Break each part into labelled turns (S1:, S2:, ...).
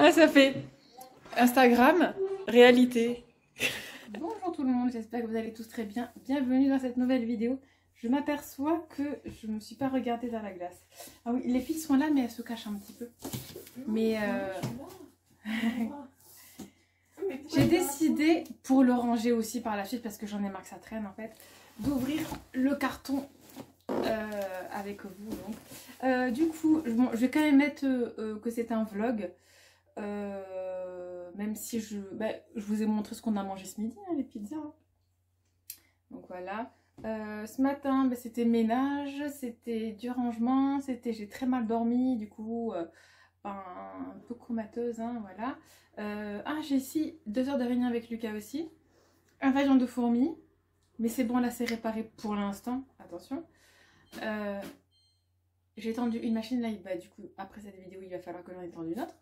S1: Là, ça fait Instagram, réalité.
S2: Bonjour tout le monde, j'espère que vous allez tous très bien. Bienvenue dans cette nouvelle vidéo. Je m'aperçois que je ne me suis pas regardée dans la glace. Ah oui, les filles sont là, mais elles se cachent un petit peu. Mais j'ai décidé, pour le ranger aussi par la suite, parce que j'en ai marre que ça traîne en fait, d'ouvrir le carton avec vous. Donc. Du coup, je vais quand même mettre que c'est un vlog. Même si je vous ai montré ce qu'on a mangé ce midi, hein, les pizzas. Donc voilà. Ce matin, c'était ménage, c'était du rangement, j'ai très mal dormi, du coup, un peu comateuse, hein, voilà. J'ai ici 2 heures de réunion avec Lucas aussi. Invasion de fourmis, mais c'est bon, là c'est réparé pour l'instant, attention. J'ai étendu une machine, là, du coup, après cette vidéo, il va falloir que j'en étende une autre.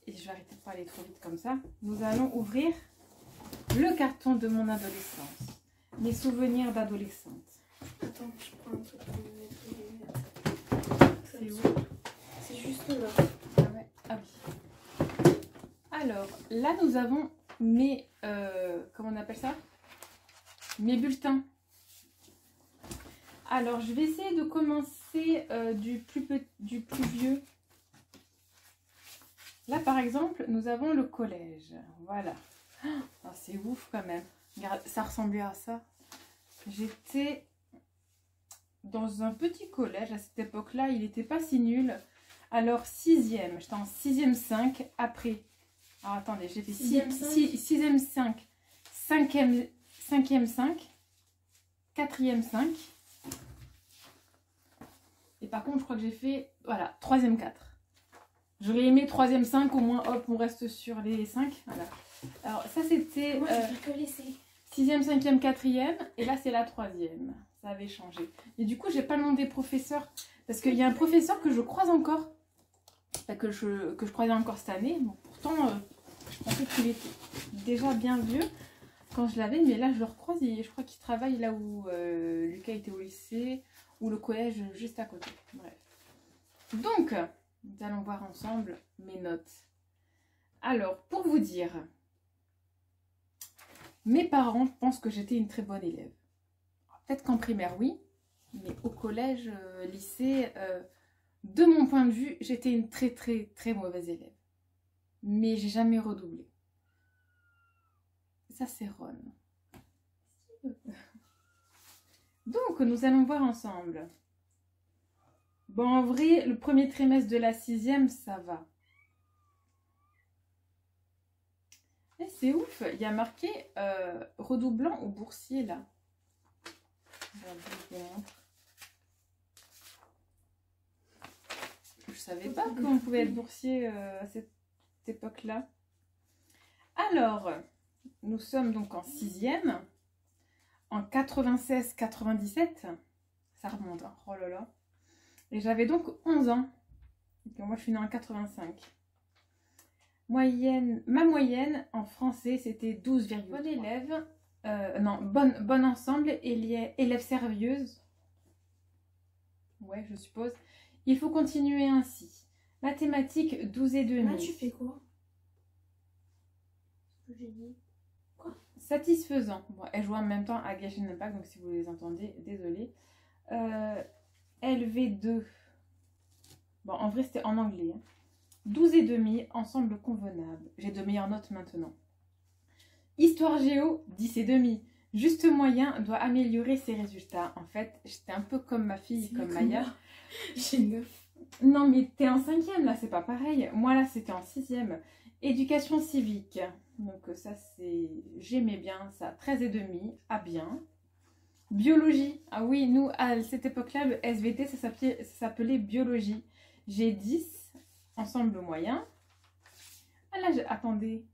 S2: Et je vais arrêter de parler trop vite comme ça. Nous allons ouvrir le carton de mon adolescence. Mes souvenirs d'adolescente.
S3: Attends, je prends un truc pour mettre.
S2: C'est où?
S3: C'est juste là.
S2: Ah ouais. Ah oui. Alors, là nous avons mes... comment on appelle ça? Mes bulletins. Alors, je vais essayer de commencer du plus vieux. Là, par exemple, nous avons le collège. Voilà. Oh, c'est ouf quand même. Regarde, ça ressemblait à ça. J'étais dans un petit collège à cette époque-là. Il n'était pas si nul. Alors, 6e. J'étais en 6e 5. Après. Alors, attendez, j'ai fait 6e 5. 5e 5. 4e 5. Et par contre, je crois que j'ai fait... Voilà, 3e 4. J'aurais aimé 3e 5, au moins, hop, on reste sur les 5. Voilà. Alors, ça, c'était 6e, 5e, 4e. Et là, c'est la 3e. Ça avait changé. Et du coup, j'ai pas le nom des professeurs. Parce qu'il y a un professeur que je croise encore. Que je croisais encore cette année. Bon, pourtant, je pensais qu'il était déjà bien vieux quand je l'avais. Mais là, je le recroise. Et je crois qu'il travaille là où Lucas était au lycée. Ou le collège juste à côté. Bref. Donc... nous allons voir ensemble mes notes. Alors, pour vous dire, mes parents pensent que j'étais une très bonne élève. Peut-être qu'en primaire, oui, mais au collège, lycée, de mon point de vue, j'étais une très très très mauvaise élève. Mais j'ai jamais redoublé. Ça, c'est Ron. Donc, nous allons voir ensemble. Bon, en vrai, le premier trimestre de la 6e, ça va. Et c'est ouf, il y a marqué redoublant ou boursier, là. Je savais pas qu'on pouvait être boursier à cette époque-là. Alors, nous sommes donc en 6e. En 96-97. Ça remonte, hein. Oh là là. Et j'avais donc 11 ans. Donc moi, je suis née en 85. Ma moyenne en français, c'était 12,3. Bonne élève. Bonne ensemble. Élève sérieuse. Ouais, je suppose. Il faut continuer ainsi. Mathématiques, 12,5.
S3: Là, tu fais quoi? Ce que j'ai dit. Quoi?
S2: Satisfaisant. Bon, elles jouent en même temps à Genshin Impact, donc si vous les entendez, désolé. LV2. Bon, en vrai, c'était en anglais. 12,5, ensemble convenable. J'ai de meilleures notes maintenant. Histoire géo, 10,5. Juste moyen doit améliorer ses résultats. En fait, j'étais un peu comme ma fille, comme Maya.
S3: J'ai 9.
S2: Non, mais t'es en 5e, là, c'est pas pareil. Moi, là, c'était en 6e. Éducation civique. Donc, ça, c'est... J'aimais bien ça. 13,5, à bien. Biologie. Ah oui, nous, à cette époque-là, le SVT, ça s'appelait biologie. J'ai 10, ensemble moyen. Ah là, attendez.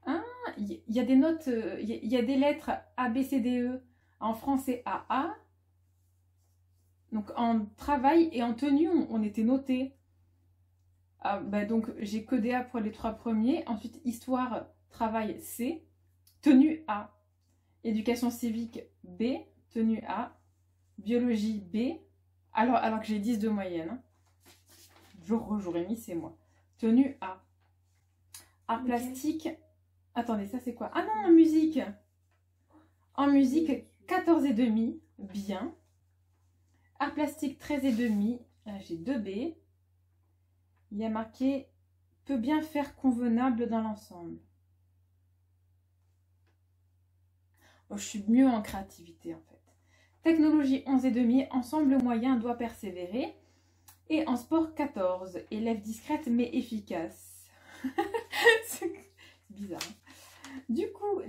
S2: Ah, il y a des notes, il y a des lettres A, B, C, D, E. En français, AA. Donc, en travail et en tenue, on était notés. Ah, donc, j'ai que des A pour les 3 premiers. Ensuite, histoire, travail, C. Tenue, A. Éducation civique, B. Tenue A. Biologie, B. Alors que j'ai 10 de moyenne. J'aurais mis, c'est moi. Tenue A. Art
S3: Ok.
S2: plastique. Attendez, ça c'est quoi? Ah non, en musique. En musique, 14,5. Bien. Art plastique, 13,5. Là, j'ai 2B. Il y a marqué peut bien faire convenable dans l'ensemble. Oh, je suis mieux en créativité en fait. Technologie 11,5. Ensemble moyen doit persévérer. Et en sport 14. Élève discrète mais efficace. C'est bizarre. Hein. Du coup,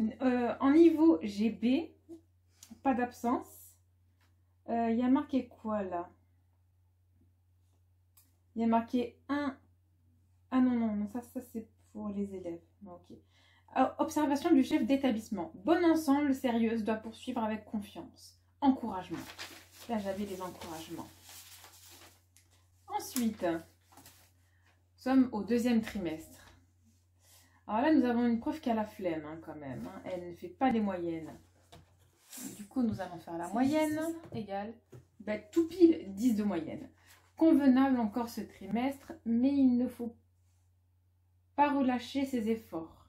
S2: en niveau GB, pas d'absence. Il y a marqué quoi là? Il y a marqué 1. Ah non, non, non, ça c'est pour les élèves. Non, ok. Observation du chef d'établissement. Bon ensemble, sérieuse, doit poursuivre avec confiance. Encouragement. Là, j'avais les encouragements. Ensuite, nous sommes au 2e trimestre. Alors là, nous avons une prof qui a la flemme hein, quand même. Hein. Elle ne fait pas les moyennes. Du coup, nous allons faire la moyenne égale tout pile 10 de moyenne. Convenable encore ce trimestre, mais il ne faut pas relâcher ses efforts.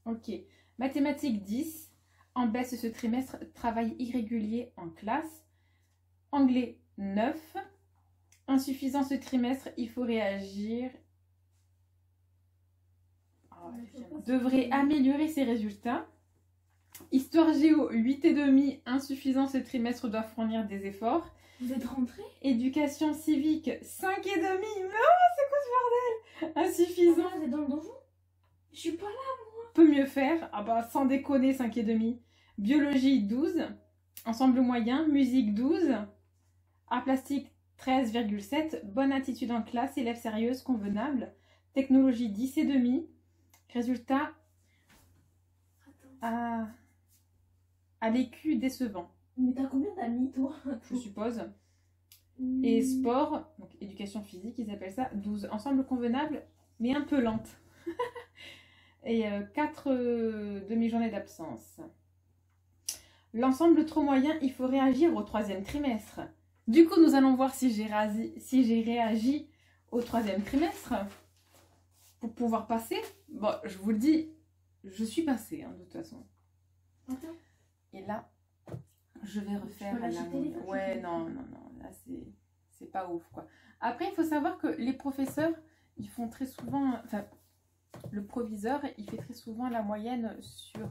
S2: Ok. Mathématiques 10. En baisse ce trimestre, travail irrégulier en classe. Anglais 9. Insuffisant ce trimestre, il faut réagir. Devrait améliorer ses résultats. Histoire géo 8,5. Insuffisant ce trimestre, doit fournir des efforts.
S3: Vous êtes rentrés?
S2: Éducation civique 5,5. Mais oh, c'est quoi ce bordel? Insuffisant.
S3: Vous êtes dans le donjon? Je suis pas là.
S2: Peut mieux faire. Ah bah sans déconner 5,5. Biologie 12. Ensemble moyen. Musique 12. Art plastique 13,7. Bonne attitude en classe. Élève sérieuse, convenable. Technologie 10,5. Résultat à l'écu décevant.
S3: Mais t'as combien d'amis, toi?
S2: Je suppose. Et sport, donc éducation physique, ils appellent ça 12. Ensemble convenable, mais un peu lente. Et 4 demi-journées d'absence. L'ensemble trop moyen, il faut réagir au 3e trimestre. Du coup, nous allons voir si j'ai réagi au 3e trimestre pour pouvoir passer. Bon, je vous le dis, je suis passée hein, de toute façon.
S3: Attends.
S2: Et là, je vais refaire
S3: la
S2: la
S3: jeter, les papiers.
S2: Ouais, non, non, non, là c'est pas ouf quoi. Après, il faut savoir que les professeurs, ils font très souvent, enfin, le proviseur, il fait très souvent la moyenne sur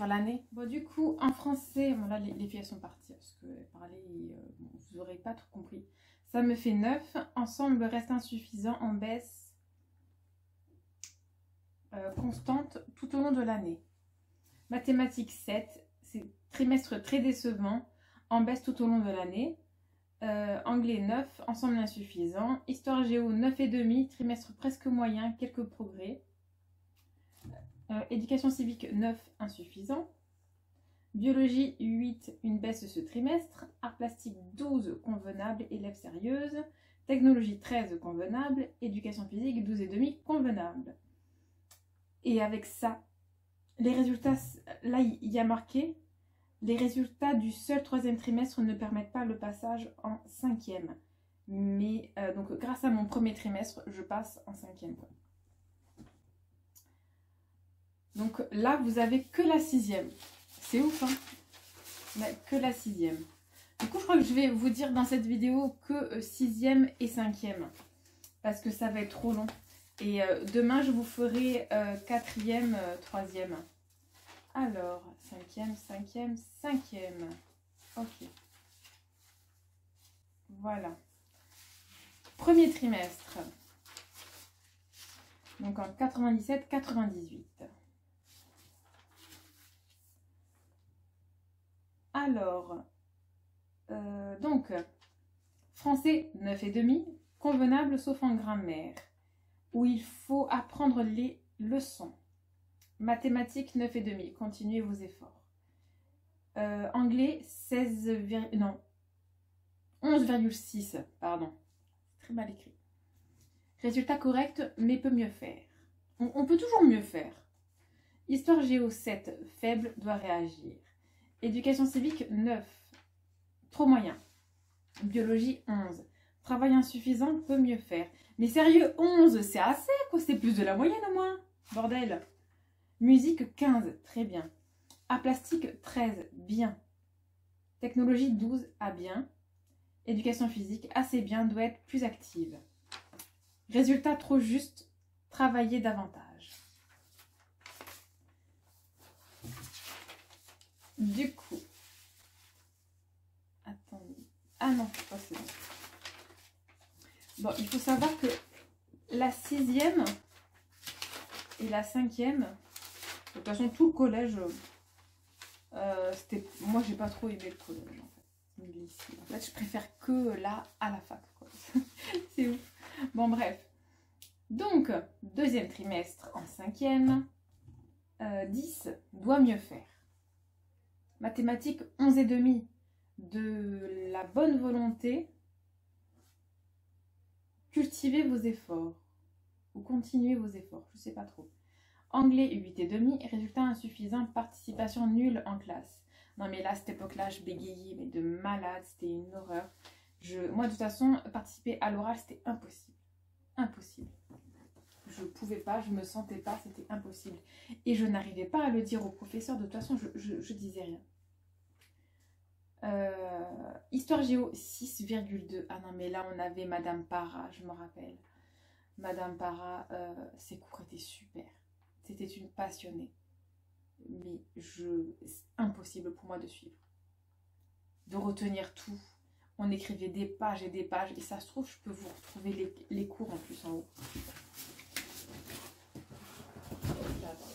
S2: l'année. Bon, du coup, en français, bon là, les filles elles sont parties parce qu'elles parlaient, bon, vous n'aurez pas trop compris. Ça me fait 9. Ensemble reste insuffisant en baisse constante tout au long de l'année. Mathématiques 7, c'est trimestre très décevant, en baisse tout au long de l'année. Anglais 9, ensemble insuffisant. Histoire géo 9,5, trimestre presque moyen, quelques progrès. Éducation civique 9, insuffisant. Biologie 8, une baisse ce trimestre. Art plastique 12, convenable, élève sérieuse. Technologie 13, convenable. Éducation physique 12,5, convenable. Et avec ça, les résultats, là il y a marqué, les résultats du seul 3e trimestre ne permettent pas le passage en 5e. Mais donc grâce à mon 1er trimestre, je passe en 5e. Quoi. Donc là, vous avez que la 6e. C'est ouf, hein? Mais que la 6e. Du coup, je crois que je vais vous dire dans cette vidéo que 6e et 5e. Parce que ça va être trop long. Et demain, je vous ferai 4e, 3e. Alors, 5e, 5e, 5e. Ok. Voilà. 1er trimestre. Donc en 97, 98. Alors, donc, français 9,5, convenable sauf en grammaire, où il faut apprendre les leçons. Mathématiques 9,5, continuez vos efforts. Anglais 11,6, pardon. Très mal écrit. Résultat correct, mais peut mieux faire. On peut toujours mieux faire. Histoire géo 7, faible, doit réagir. Éducation civique 9, trop moyen. Biologie 11, travail insuffisant, peut mieux faire. Mais sérieux, 11, c'est assez, quoi. C'est plus de la moyenne au moins. Bordel. Musique, 15, très bien. Art plastique, 13, bien. Technologie, 12, à bien. Éducation physique, assez bien, doit être plus active. Résultat trop juste, travailler davantage. Du coup, attendez. Ah non, pas c'est bon. Bon, il faut savoir que la 6e et la 5e, de toute façon tout le collège, c'était, moi j'ai pas trop aimé le collège en fait. En fait, je préfère que là à la fac, quoi. C'est ouf. Bon, bref. Donc, deuxième trimestre en 5e, 10, doit mieux faire. Mathématiques, 11,5, de la bonne volonté. Cultivez vos efforts. Ou continuez vos efforts, je sais pas trop. Anglais, 8,5, résultat insuffisant, participation nulle en classe. Non mais là, à cette époque-là, je bégayais, mais de malade, c'était une horreur. Moi, de toute façon, participer à l'oral, c'était impossible. Impossible. Je pouvais pas, je me sentais pas, c'était impossible. Et je n'arrivais pas à le dire au professeur, de toute façon, je disais rien. Histoire géo, 6,2. Ah non, mais là, on avait Madame Para, je me rappelle. Madame Para, ses cours étaient super. C'était une passionnée. Mais c'est impossible pour moi de suivre. De retenir tout. On écrivait des pages et des pages. Et ça se trouve, je peux vous retrouver les cours en plus en haut.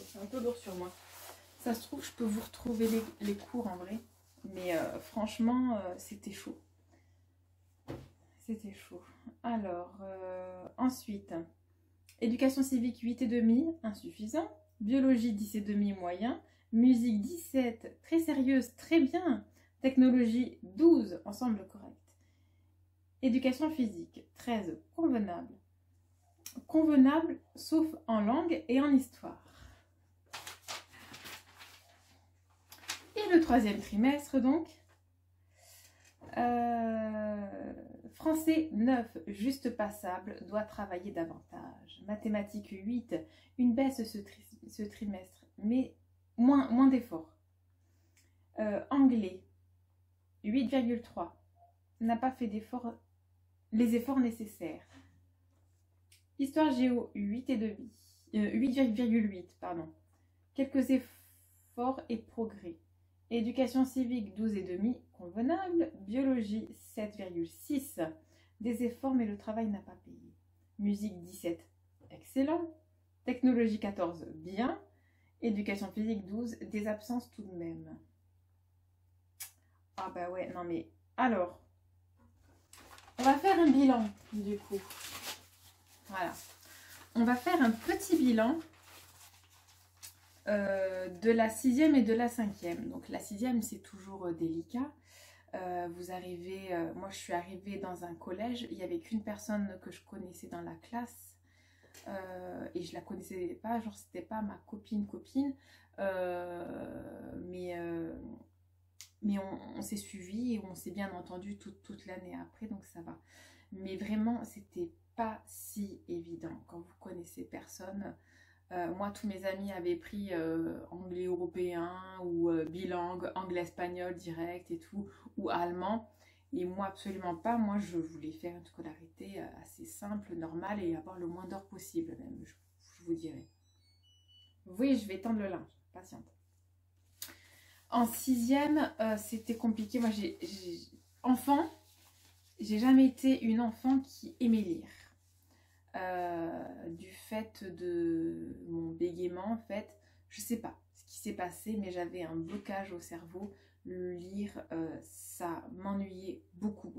S2: C'est un peu lourd sur moi. Ça se trouve, je peux vous retrouver les cours en vrai. Mais franchement, c'était chaud. C'était chaud. Alors, ensuite, éducation civique 8,5, insuffisant. Biologie 10,5, moyen. Musique 17, très sérieuse, très bien. Technologie 12, ensemble correct. Éducation physique 13, convenable. Convenable, sauf en langue et en histoire. Et le troisième trimestre, donc. Français 9, juste passable, doit travailler davantage. Mathématiques 8, une baisse ce trimestre, mais moins d'efforts. Anglais 8,3, n'a pas fait les efforts nécessaires. Histoire géo 8,8, pardon. Quelques efforts et progrès. Éducation civique 12,5, convenable. Biologie 7,6, des efforts mais le travail n'a pas payé. Musique 17, excellent. Technologie 14, bien. Éducation physique 12, des absences tout de même. Ah bah ouais, non mais... Alors, on va faire un bilan du coup. Voilà. On va faire un petit bilan de la 6e et de la 5e. Donc la 6e, c'est toujours délicat. Vous arrivez, moi je suis arrivée dans un collège, il n'y avait qu'une personne que je connaissais dans la classe et je la connaissais pas, genre c'était pas ma copine, mais on s'est suivis et on s'est bien entendu toute l'année après, donc ça va. Mais vraiment, c'était pas si évident quand vous connaissez personne. Moi, tous mes amis avaient pris anglais européen ou bilingue, anglais-espagnol direct et tout, ou allemand. Et moi, absolument pas. Moi, je voulais faire une scolarité assez simple, normale et avoir le moins d'heures possible, même, je vous dirais. Oui, je vais tendre le linge, patiente. En 6e, c'était compliqué. Moi, enfant, j'ai jamais été une enfant qui aimait lire. Du fait de mon bégaiement, en fait, je sais pas ce qui s'est passé, mais j'avais un blocage au cerveau. Le lire, ça m'ennuyait beaucoup.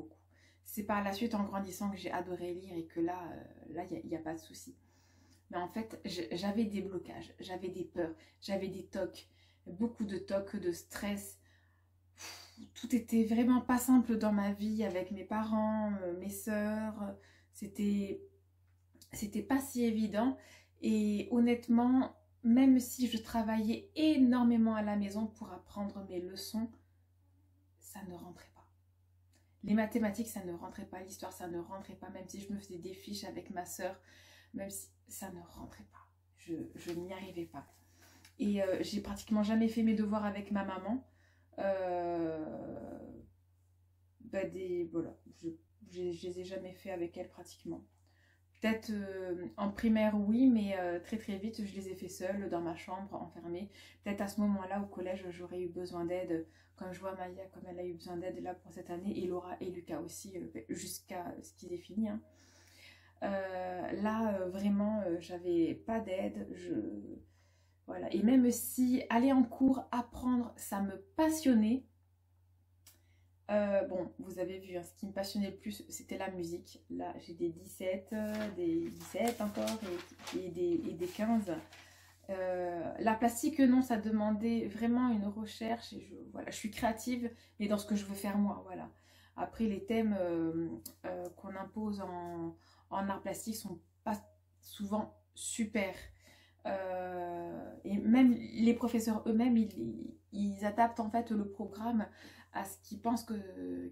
S2: C'est par la suite, en grandissant, que j'ai adoré lire et que là, il n'y a pas de souci. Mais en fait, j'avais des blocages, j'avais des peurs, j'avais des tocs, beaucoup de tocs, de stress. Tout était vraiment pas simple dans ma vie avec mes parents, mes sœurs. C'était pas si évident. Et honnêtement, même si je travaillais énormément à la maison pour apprendre mes leçons, ça ne rentrait pas. Les mathématiques, ça ne rentrait pas. L'histoire, ça ne rentrait pas. Même si je me faisais des fiches avec ma soeur, même si ça ne rentrait pas. Je n'y arrivais pas. Et j'ai pratiquement jamais fait mes devoirs avec ma maman. Voilà, je les ai jamais fait avec elle pratiquement. Peut-être en primaire, oui, mais très très vite, je les ai fait seule dans ma chambre, enfermée. Peut-être à ce moment-là, au collège, j'aurais eu besoin d'aide. Comme je vois Maya, comme elle a eu besoin d'aide là pour cette année, et Laura et Lucas aussi, jusqu'à ce qu'ils aient fini. Hein. Là, vraiment, j'avais pas d'aide. Voilà. Et même si aller en cours, apprendre, ça me passionnait. Bon, vous avez vu, hein, ce qui me passionnait le plus, c'était la musique. Là, j'ai des 17 encore, et des 15. La plastique, non, ça demandait vraiment une recherche. Et voilà, je suis créative, mais dans ce que je veux faire moi, voilà. Après, les thèmes qu'on impose en art plastique sont pas souvent super. Et même les professeurs eux-mêmes, ils adaptent en fait le programme à ce qu'ils pensent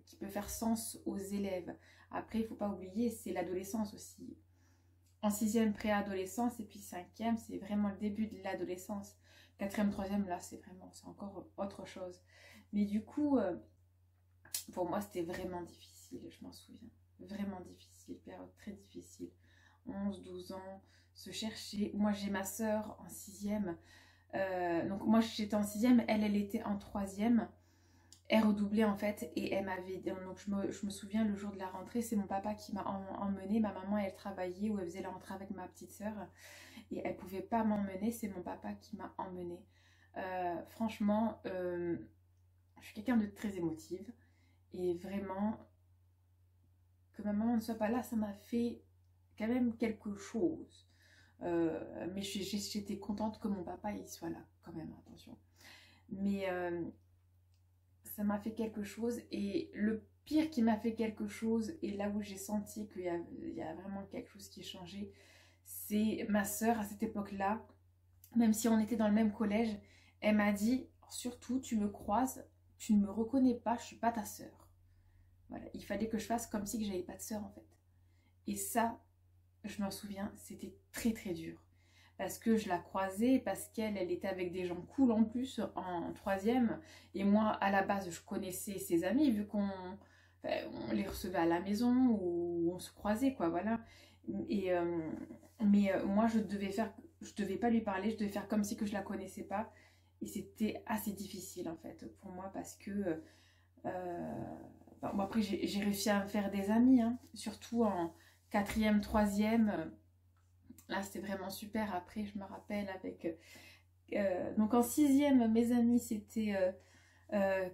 S2: qui peut faire sens aux élèves. Après, il ne faut pas oublier, c'est l'adolescence aussi. En 6e, préadolescence, et puis 5e, c'est vraiment le début de l'adolescence. 4e, 3e, là, c'est encore autre chose. Mais du coup, pour moi, c'était vraiment difficile, je m'en souviens. Vraiment difficile, période très difficile. 11, 12 ans, se chercher. Moi, j'ai ma soeur en 6e. Donc, moi, j'étais en 6e, elle était en 3e. Elle redoublait en fait, et elle m'avait... Donc, je me souviens, le jour de la rentrée, c'est mon papa qui m'a emmenée. Ma maman, elle travaillait ou elle faisait la rentrée avec ma petite soeur. Et elle ne pouvait pas m'emmener, c'est mon papa qui m'a emmenée. Franchement, je suis quelqu'un de très émotive. Et vraiment, que ma maman ne soit pas là, ça m'a fait quand même quelque chose. Mais j'étais contente que mon papa il soit là, quand même, attention. Mais ça m'a fait quelque chose. Et le pire qui m'a fait quelque chose, et là où j'ai senti qu'il y a vraiment quelque chose qui changeait, c'est ma soeur à cette époque-là. Même si on était dans le même collège, elle m'a dit, surtout tu me croises, tu ne me reconnais pas, je suis pas ta soeur. Voilà, il fallait que je fasse comme si que j'avais pas de soeur en fait. Et ça, je m'en souviens, c'était très très dur. Parce que je la croisais, parce elle était avec des gens cool en plus en 3e. Et moi, à la base, je connaissais ses amis, vu qu'on les recevait à la maison ou on se croisait, quoi, voilà. Et, mais moi, je devais pas lui parler, je devais faire comme si que je la connaissais pas. Et c'était assez difficile, en fait, pour moi, parce que... bon, après, j'ai réussi à me faire des amis, hein, surtout en 4e, 3e... Là, c'était vraiment super. Après, je me rappelle avec... donc, en 6e, mes amis, c'était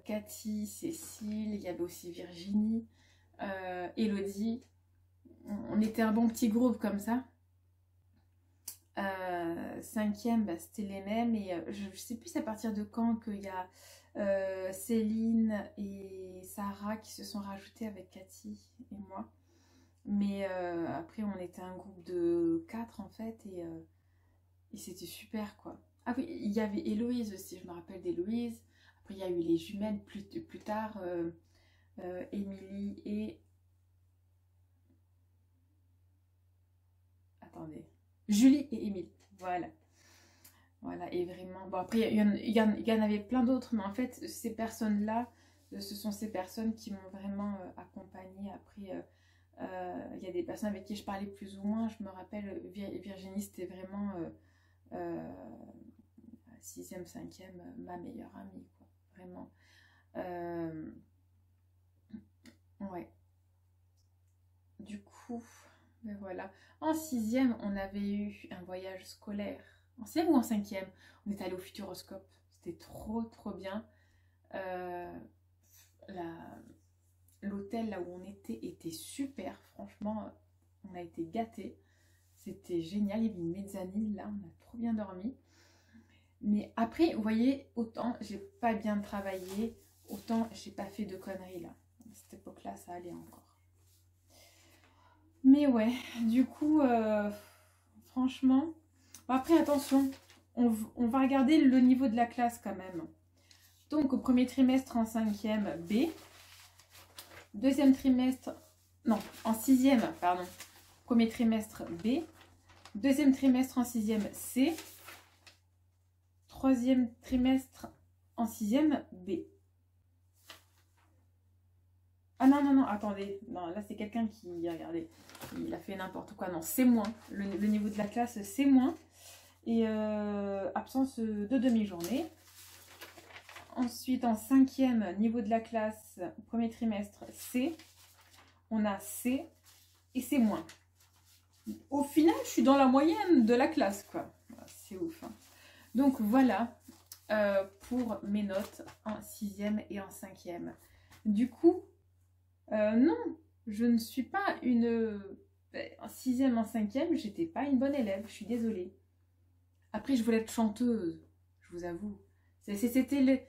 S2: Cathy, Cécile, il y avait aussi Virginie, Elodie. On était un bon petit groupe comme ça. 5e, bah, c'était les mêmes. Et je ne sais plus à partir de quand qu'il y a Céline et Sarah qui se sont rajoutées avec Cathy et moi. Mais après, on était un groupe de 4 en fait, et c'était super quoi. Ah oui, il y avait Héloïse aussi, je me rappelle d'Héloïse. Après, il y a eu les jumelles plus tard, Émilie et... Attendez. Julie et Émilie, voilà. Voilà, et vraiment... Bon, après, il y en avait plein d'autres, mais en fait, ces personnes-là, ce sont ces personnes qui m'ont vraiment accompagnée après... il y a des personnes avec qui je parlais plus ou moins. Je me rappelle, Virginie, c'était vraiment 6e, 5e, ma meilleure amie, quoi. Vraiment. Ouais. Du coup, ben voilà. En 6e, on avait eu un voyage scolaire. En 6e ou en 5e, on est allé au Futuroscope. C'était trop, trop bien. L'hôtel là où on était super, franchement, on a été gâtés. C'était génial, il y avait une mezzanine là, on a trop bien dormi. Mais après, vous voyez, autant j'ai pas bien travaillé, autant j'ai pas fait de conneries là. À cette époque-là, ça allait encore. Mais ouais, du coup, franchement... Bon, après, attention, on va regarder le niveau de la classe quand même. Donc, au premier trimestre en 5e, B. Deuxième trimestre, non, en sixième, pardon. Premier trimestre B. Deuxième trimestre en sixième C. Troisième trimestre en sixième B. Ah non, non, non, attendez. Non, là, c'est quelqu'un qui, regardez, il a fait n'importe quoi. Non, c'est moins. Le niveau de la classe, c'est moins. Et absence de demi-journée. Ensuite, en cinquième, niveau de la classe, premier trimestre, C. On a C et C-. Au final, je suis dans la moyenne de la classe, quoi. C'est ouf. Hein. Donc, voilà pour mes notes en sixième et en cinquième. Du coup, non, je ne suis pas une... En sixième, en cinquième, j'étais pas une bonne élève, je suis désolée. Après, je voulais être chanteuse, je vous avoue. C'était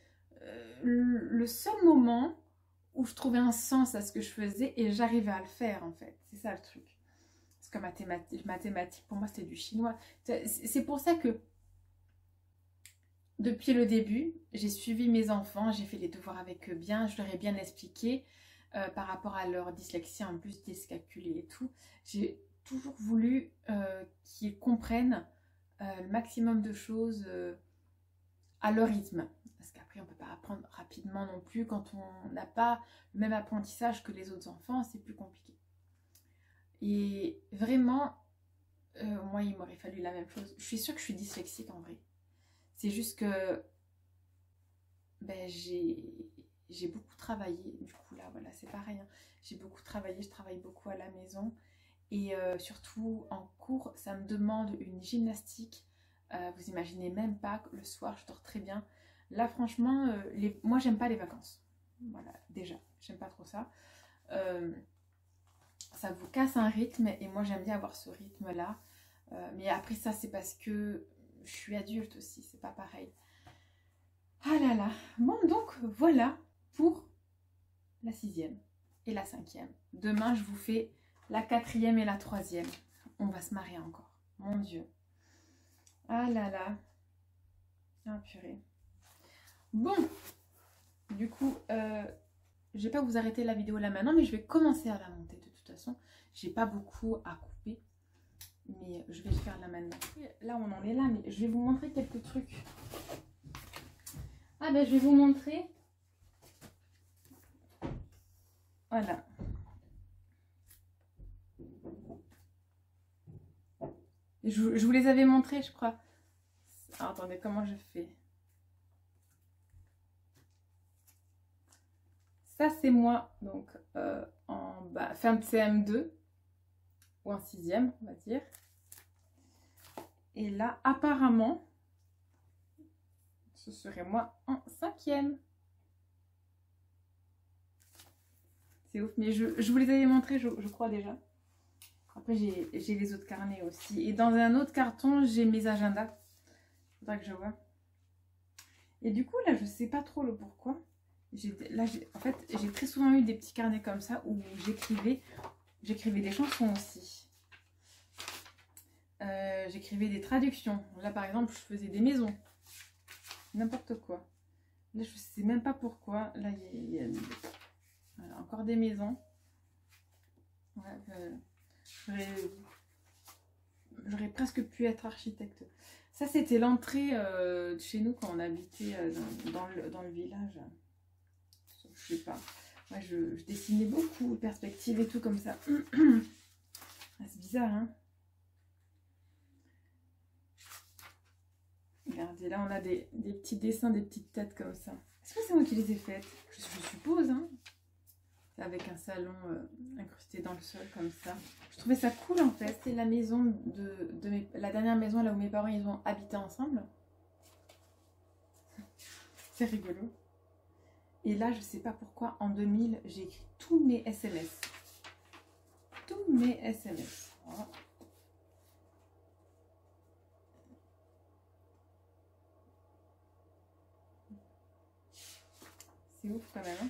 S2: le seul moment où je trouvais un sens à ce que je faisais et j'arrivais à le faire, en fait. C'est ça le truc. Parce que mathématiques, pour moi, c'était du chinois. C'est pour ça que, depuis le début, j'ai suivi mes enfants, j'ai fait les devoirs avec eux bien, je leur ai bien expliqué par rapport à leur dyslexie, en plus dyscalculie et tout. J'ai toujours voulu qu'ils comprennent le maximum de choses à leur rythme. Parce qu'après, on ne peut pas apprendre rapidement non plus. Quand on n'a pas le même apprentissage que les autres enfants, c'est plus compliqué. Et vraiment, moi, il m'aurait fallu la même chose. Je suis sûre que je suis dyslexique en vrai. C'est juste que ben, j'ai beaucoup travaillé. Du coup, là, voilà, c'est pareil. Hein. J'ai beaucoup travaillé, je travaille beaucoup à la maison. Et surtout, en cours, ça me demande une gymnastique. Vous imaginez même pas que le soir, je dors très bien. Là, franchement, moi, j'aime pas les vacances. Voilà, déjà, j'aime pas trop ça. Ça vous casse un rythme et moi, j'aime bien avoir ce rythme-là. Mais après ça, c'est parce que je suis adulte aussi, c'est pas pareil. Ah là là. Bon, donc, voilà pour la sixième et la cinquième. Demain, je vous fais la quatrième et la troisième. On va se marrer encore. Mon Dieu. Ah là là. Ah purée. Bon. Du coup, je vais pas vous arrêter la vidéo là maintenant, mais je vais commencer à la monter de toute façon. J'ai pas beaucoup à couper. Mais je vais le faire là maintenant. Là, on en est là, mais je vais vous montrer quelques trucs. Ah ben, je vais vous montrer. Voilà. Je vous les avais montrés, je crois. Alors, attendez, comment je fais? Ça, c'est moi, donc, en fin de CM2, ou en sixième, on va dire. Et là, apparemment, ce serait moi en cinquième. C'est ouf, mais je vous les avais montrés, je crois déjà. Après, j'ai les autres carnets aussi. Et dans un autre carton, j'ai mes agendas. Il faudra que je vois. Et du coup, là, je sais pas trop le pourquoi. En fait, j'ai très souvent eu des petits carnets comme ça où j'écrivais des chansons aussi. J'écrivais des traductions. Là, par exemple, je faisais des maisons. N'importe quoi. Là, je sais même pas pourquoi. Là, il y a voilà, encore des maisons. Ouais, j'aurais presque pu être architecte. Ça, c'était l'entrée de chez nous quand on habitait dans le village. Je sais pas. Moi, je dessinais beaucoup, perspectives et tout comme ça. Ah, c'est bizarre, hein? Regardez, là, on a des petits dessins, des petites têtes comme ça. Est-ce que c'est moi qui les ai faites? Je suppose, hein? Avec un salon incrusté dans le sol comme ça. Je trouvais ça cool en fait. C'était la maison la dernière maison là où mes parents ils ont habité ensemble. C'est rigolo. Et là je sais pas pourquoi en 2000 j'ai écrit tous mes SMS. Tous mes SMS. Voilà. C'est ouf quand même. Hein,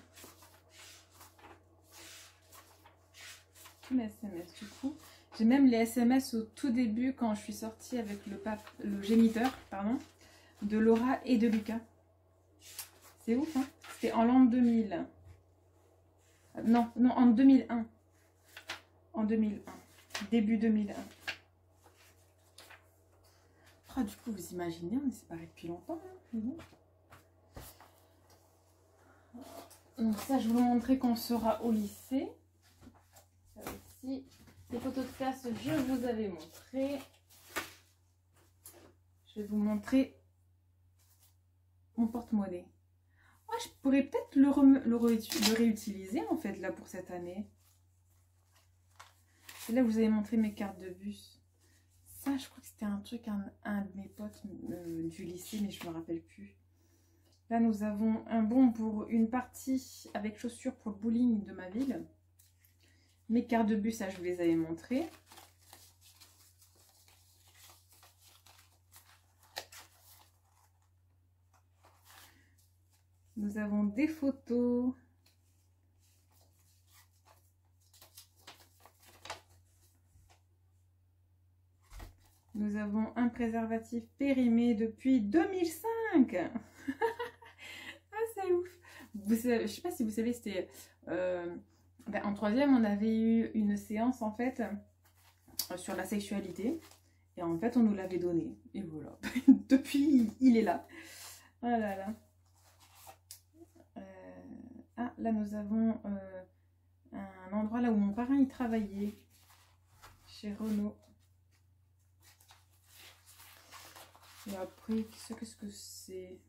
S2: tous mes SMS du coup. J'ai même les SMS au tout début quand je suis sortie avec le géniteur, pardon, de Laura et de Lucas. C'est ouf, hein? C'était en l'an 2000. Non, non, en 2001. En 2001. Début 2001. Ah, du coup, vous imaginez, on est séparés depuis longtemps. Hein. Donc ça, je vous montrer qu'on sera au lycée. Ça aussi. Les photos de classe, je vous avais montré. Je vais vous montrer mon porte-monnaie. Ah, je pourrais peut-être le réutiliser en fait là pour cette année. Et là, vous avez montré mes cartes de bus. Ça, je crois que c'était un truc, un de mes potes du lycée, mais je ne me rappelle plus. Là, nous avons un bon pour une partie avec chaussures pour le bowling de ma ville. Mes cartes de bus, ça, je vous les avais montrées. Nous avons des photos. Nous avons un préservatif périmé depuis 2005. Ah, c'est ouf. Je ne sais pas si vous savez, c'était... en troisième, on avait eu une séance, en fait, sur la sexualité. Et en fait, on nous l'avait donné. Et voilà. Depuis, il est là. Oh là là. Ah, là, nous avons un endroit là où mon parrain y travaillait. Chez Renault. Et après, qu'est-ce que c'est?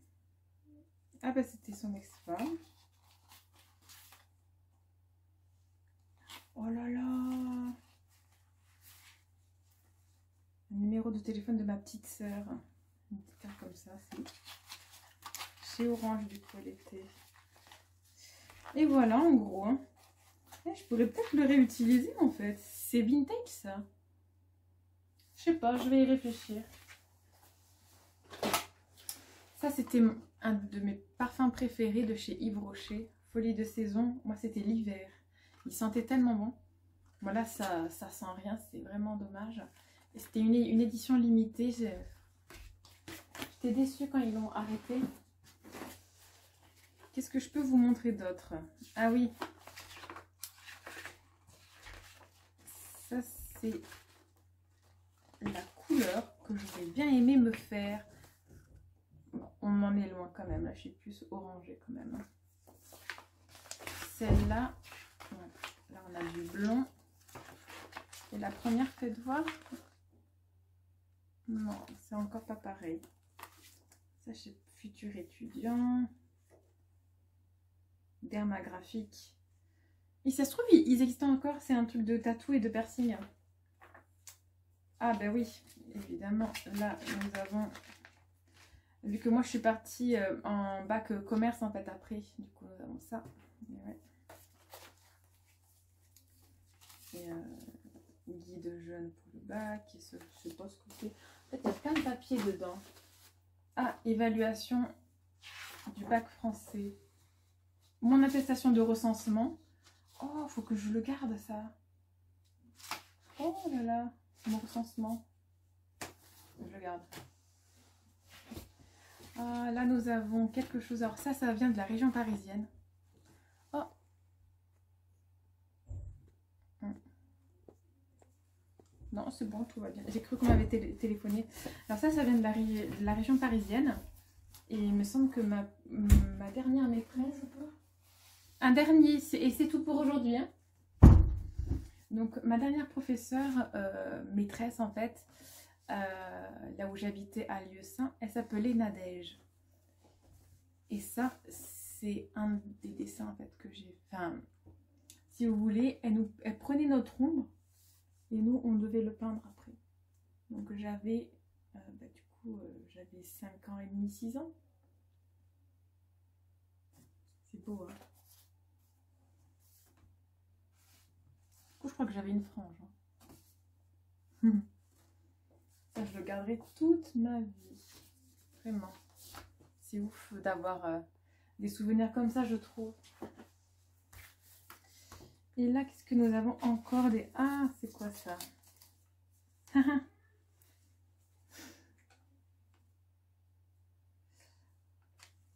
S2: Ah bah c'était son ex-femme. Oh là là! Un numéro de téléphone de ma petite sœur. Une petite carte comme ça, c'est chez Orange du coup elle était. Et voilà en gros. Hein. Je pourrais peut-être le réutiliser en fait. C'est vintage ça. Je sais pas, je vais y réfléchir. Ça, c'était un de mes parfums préférés de chez Yves Rocher. Folie de saison. Moi, c'était l'hiver. Il sentait tellement bon. Voilà, ça sent rien. C'est vraiment dommage. Et c'était une édition limitée. J'étais déçue quand ils l'ont arrêté. Qu'est-ce que je peux vous montrer d'autre? Ah oui. Ça, c'est la couleur que j'aurais bien aimé me faire. On en est loin quand même, là je suis plus orangée quand même. Celle-là, là on a du blond. Et la première, faites voir. Non, c'est encore pas pareil. Ça c'est futur étudiant. Dermagraphique. Et ça se trouve, ils existent encore, c'est un truc de tatou et de piercing. Ah ben oui, évidemment, là nous avons... Vu que moi je suis partie en bac commerce en fait après, du coup nous avons ça. Et ouais. Et guide jeune pour le bac, et ce pas ce que c'est. En fait il y a plein de papiers dedans. Ah, évaluation du bac français. Mon attestation de recensement. Oh, faut que je le garde ça. Oh là là, mon recensement. Je le garde. Ah, là, nous avons quelque chose. Alors ça vient de la région parisienne. Oh. Non, c'est bon, tout va bien. J'ai cru qu'on m'avait téléphoné. Alors ça vient de la région parisienne. Et il me semble que ma dernière maîtresse... Un dernier, et c'est tout pour aujourd'hui. Hein. Donc, ma dernière professeure, maîtresse en fait, là où j'habitais à Lieu-Saint, elle s'appelait Nadège. Et ça, c'est un des dessins en fait que j'ai. Enfin, si vous voulez, elle prenait notre ombre et nous, on devait le peindre après. Donc j'avais, du coup, j'avais 5 ans et demi, 6 ans. C'est beau, hein. Du coup, je crois que j'avais une frange. Hein. Ça, je le garderai toute ma vie. Vraiment. C'est ouf d'avoir des souvenirs comme ça, je trouve. Et là, qu'est-ce que nous avons encore des... Ah, c'est quoi ça?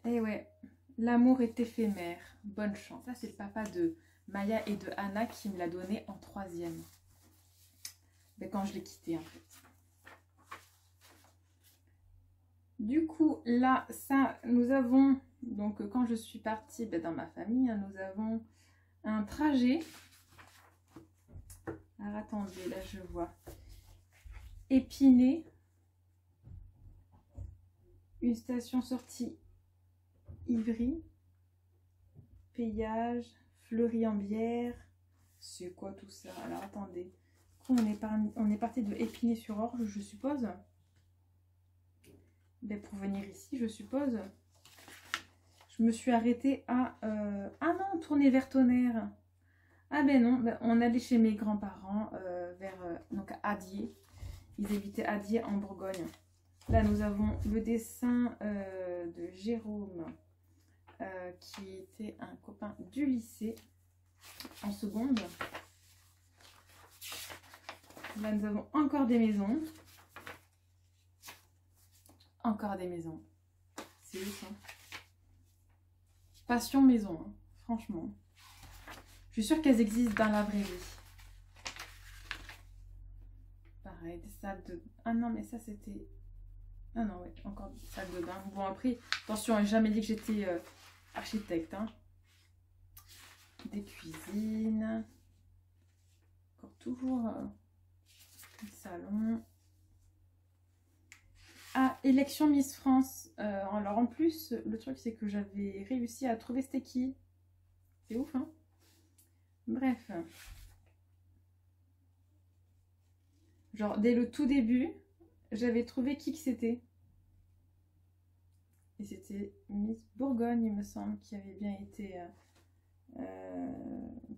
S2: Et ouais, l'amour est éphémère. Bonne chance. Ça, c'est le papa de Maya et de Anna qui me l'a donné en 3e. Ben, quand je l'ai quitté en fait. Du coup, là, ça, nous avons, donc quand je suis partie ben, dans ma famille, hein, nous avons un trajet. Alors attendez, là je vois. Épinay. Une station sortie Ivry. Péage. Fleury-en-Bière. C'est quoi tout ça? Alors attendez. On est parti de Épinay-sur-Orge, je suppose. Ben, pour venir ici, je suppose. Je me suis arrêtée à... Ah non, tourner vers Tonnerre. Ah ben non, ben, on allait chez mes grands-parents vers donc Adier. Ils habitaient Adier en Bourgogne. Là, nous avons le dessin de Jérôme, qui était un copain du lycée en seconde. Là, nous avons encore des maisons. Encore des maisons. C'est ouf, hein. Passion maison, hein, franchement. Je suis sûre qu'elles existent dans la vraie vie. Pareil, des salles de... Ah non, mais ça, c'était... Ah non, ouais, encore des salles de bain. Bon, après, attention, j'ai jamais dit que j'étais architecte, hein. Des cuisines. Encore toujours... salon. Ah, élection Miss France. Alors en plus, le truc c'est que j'avais réussi à trouver c'était qui. C'est ouf, hein. Bref. Genre, dès le tout début, j'avais trouvé qui que c'était. Et c'était Miss Bourgogne, il me semble, qui avait bien été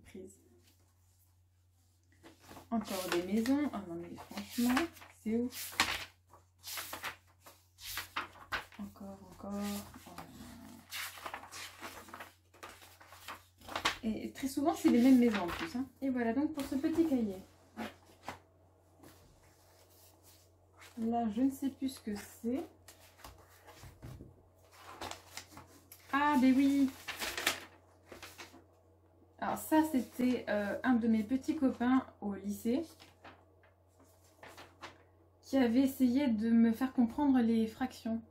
S2: prise. Encore des maisons. Ah non, mais franchement, c'est ouf. Encore. Oh. Et très souvent, c'est les mêmes maisons en plus, hein. Et voilà donc pour ce petit cahier. Là, je ne sais plus ce que c'est. Ah, ben oui. Alors ça, c'était un de mes petits copains au lycée qui avait essayé de me faire comprendre les fractions.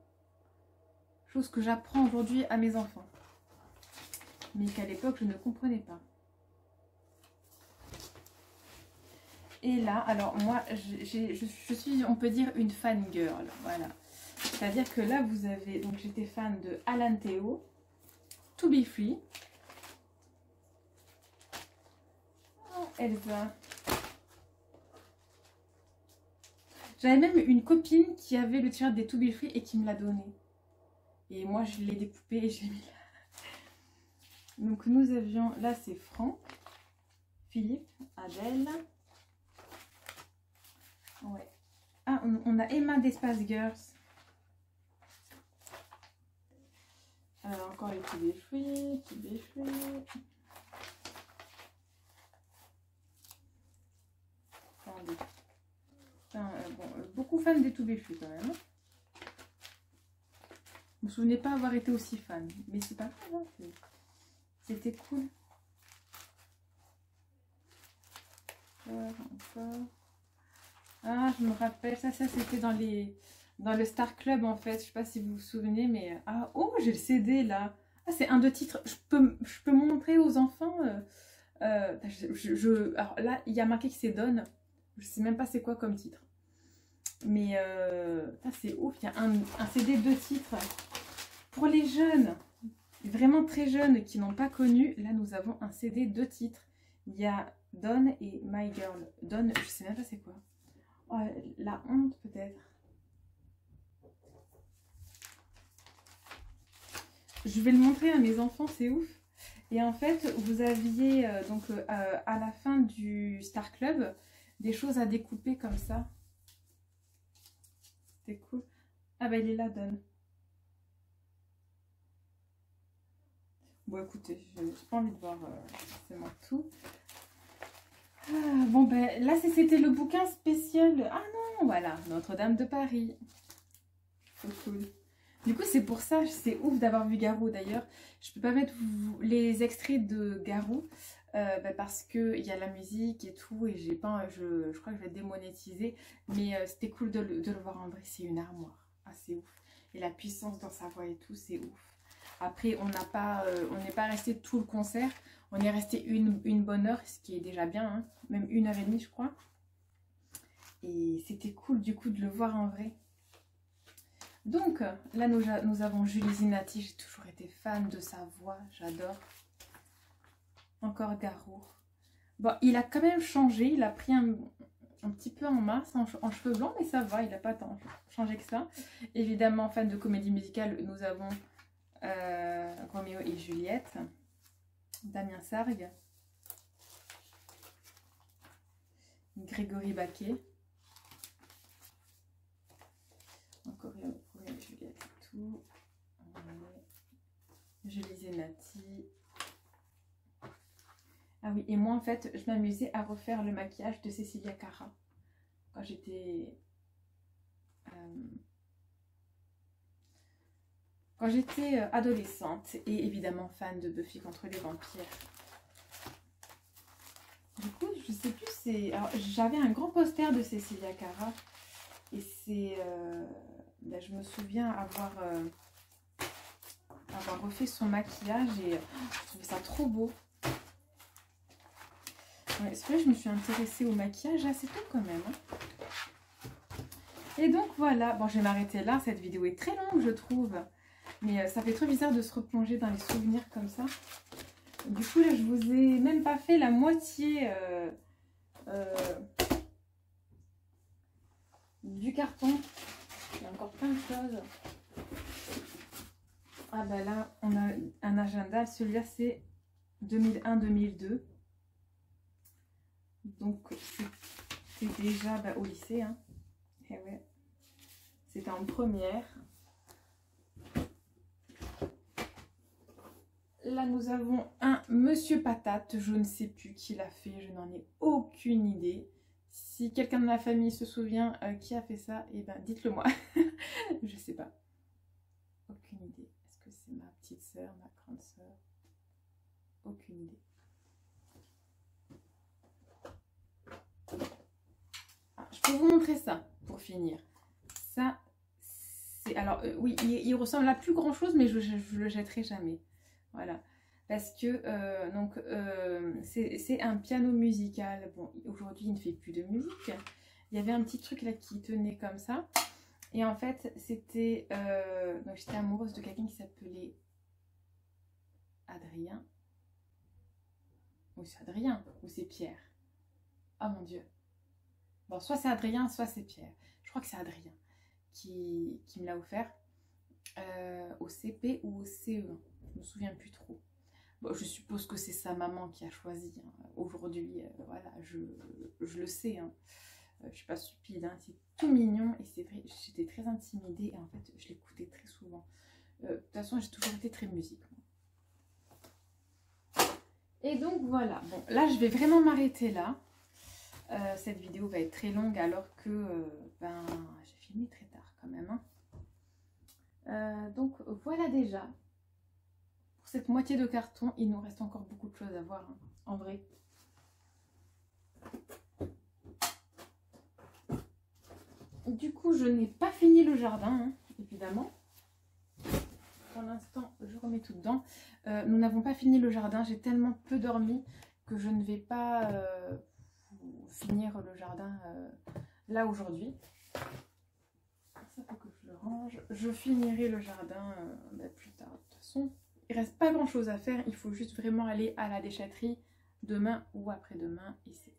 S2: Chose que j'apprends aujourd'hui à mes enfants. Mais qu'à l'époque, je ne comprenais pas. Et là, alors moi, je suis, on peut dire, une fangirl. Voilà. C'est-à-dire que là, vous avez... Donc, j'étais fan de Alan Théo, To Be Free. Oh, Elsa. J'avais même une copine qui avait le t-shirt des To Be Free et qui me l'a donné. Et moi, je l'ai découpé et je l'ai mis là. Donc, nous avions... Là, c'est Franck, Philippe, Adèle. Ouais. Ah, on a Emma d'Espace Girls. Encore les To Be Free, To Be Free. Attendez. Bon, beaucoup fan des To Be Free quand même. Je me souvenais pas avoir été aussi fan, mais c'est pas grave, hein, c'était cool. Encore. Ah, je me rappelle, ça c'était dans le Star Club en fait, je sais pas si vous vous souvenez, mais... Ah, oh, j'ai le CD là. Ah, c'est un de titres, je peux montrer aux enfants. Alors là, il y a marqué que c'est Donne, je sais même pas c'est quoi comme titre. Mais c'est ouf, il y a un CD de titres. Pour les jeunes, vraiment très jeunes qui n'ont pas connu, là nous avons un CD de titres. Il y a Dawn et My Girl. Dawn, je sais même pas c'est quoi. Oh, la honte peut-être. Je vais le montrer à mes enfants, c'est ouf. Et en fait, vous aviez donc à la fin du Star Club des choses à découper comme ça. C'était cool. Ah bah il est là, Dawn. Bon écoutez, j'ai pas envie de voir forcément tout. Ah, bon ben là c'était le bouquin spécial. Ah non, voilà, Notre-Dame de Paris. Trop cool. Du coup, c'est pour ça, c'est ouf d'avoir vu Garou d'ailleurs. Je peux pas mettre les extraits de Garou parce qu'il y a la musique et tout et j'ai pas, je crois que je vais être démonétisée. Mais c'était cool de le voir en vrai, c'est une armoire. Ah, c'est ouf. Et la puissance dans sa voix et tout, c'est ouf. Après, on n'est pas resté tout le concert. On est resté une bonne heure, ce qui est déjà bien, hein. Même 1h30 je crois. Et c'était cool du coup de le voir en vrai. Donc là nous avons Julie Zenati, j'ai toujours été fan de sa voix, j'adore. Encore Garou. Bon, il a quand même changé, il a pris un petit peu en masse, en cheveux blancs, mais ça va, il n'a pas tant changé que ça. Évidemment, fan de comédie musicale, nous avons Roméo et Juliette, Damien Sargue, Grégory Baquet. Encore Roméo et Juliette et tout. Julie Zenati. Ah oui, et moi en fait, je m'amusais à refaire le maquillage de Cecilia Cara quand j'étais adolescente et évidemment fan de Buffy contre les vampires. Du coup, je sais plus, j'avais un grand poster de Cecilia Cara et c'est je me souviens avoir refait son maquillage et je trouvais ça trop beau. Ouais, c'est vrai que je me suis intéressée au maquillage assez tôt quand même. Hein. Et donc voilà, bon je vais m'arrêter là, cette vidéo est très longue je trouve. Mais ça fait trop bizarre de se replonger dans les souvenirs comme ça. Du coup là je vous ai même pas fait la moitié du carton. Il y a encore plein de choses. Ah bah là on a un agenda, celui-là c'est 2001-2002. Donc c'est déjà au lycée, hein. Et ouais. C'était en première. Là nous avons un Monsieur Patate, je ne sais plus qui l'a fait, je n'en ai aucune idée. Si quelqu'un de ma famille se souvient qui a fait ça, et ben dites-le moi. Je sais pas. Aucune idée. Est-ce que c'est ma petite soeur, ma grande soeur? Aucune idée. Je peux vous montrer ça pour finir. Ça, c'est... Alors, oui, il ressemble à plus grand chose, mais je le jetterai jamais. Voilà. Parce que, c'est un piano musical. Bon, aujourd'hui, il ne fait plus de musique. Il y avait un petit truc là qui tenait comme ça. Et en fait, c'était... donc, j'étais amoureuse de quelqu'un qui s'appelait Adrien. Ou c'est Adrien, ou c'est Pierre. Oh mon Dieu. Bon, soit c'est Adrien, soit c'est Pierre. Je crois que c'est Adrien qui me l'a offert au CP ou au CE1. Je me souviens plus trop. Bon, je suppose que c'est sa maman qui a choisi. Hein. Aujourd'hui, voilà, je le sais. Hein. Je suis pas stupide. Hein. C'est tout mignon et c'est vrai, j'étais très intimidée et en fait, je l'écoutais très souvent. De toute façon, j'ai toujours été très musique. Et donc voilà. Bon, là, je vais vraiment m'arrêter là. Cette vidéo va être très longue alors que j'ai filmé très tard quand même. Hein. Donc voilà déjà. Pour cette moitié de carton, il nous reste encore beaucoup de choses à voir, hein, en vrai. Du coup, je n'ai pas fini le jardin, hein, évidemment. Pour l'instant, je remets tout dedans. Nous n'avons pas fini le jardin. J'ai tellement peu dormi que je ne vais pas... finir le jardin là aujourd'hui. Ça faut que je le range. Je finirai le jardin plus tard. De toute façon, il reste pas grand chose à faire. Il faut juste vraiment aller à la déchetterie demain ou après-demain. Et c'est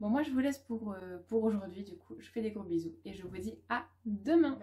S2: bon. Moi, je vous laisse pour aujourd'hui. Du coup, je fais des gros bisous et je vous dis à demain.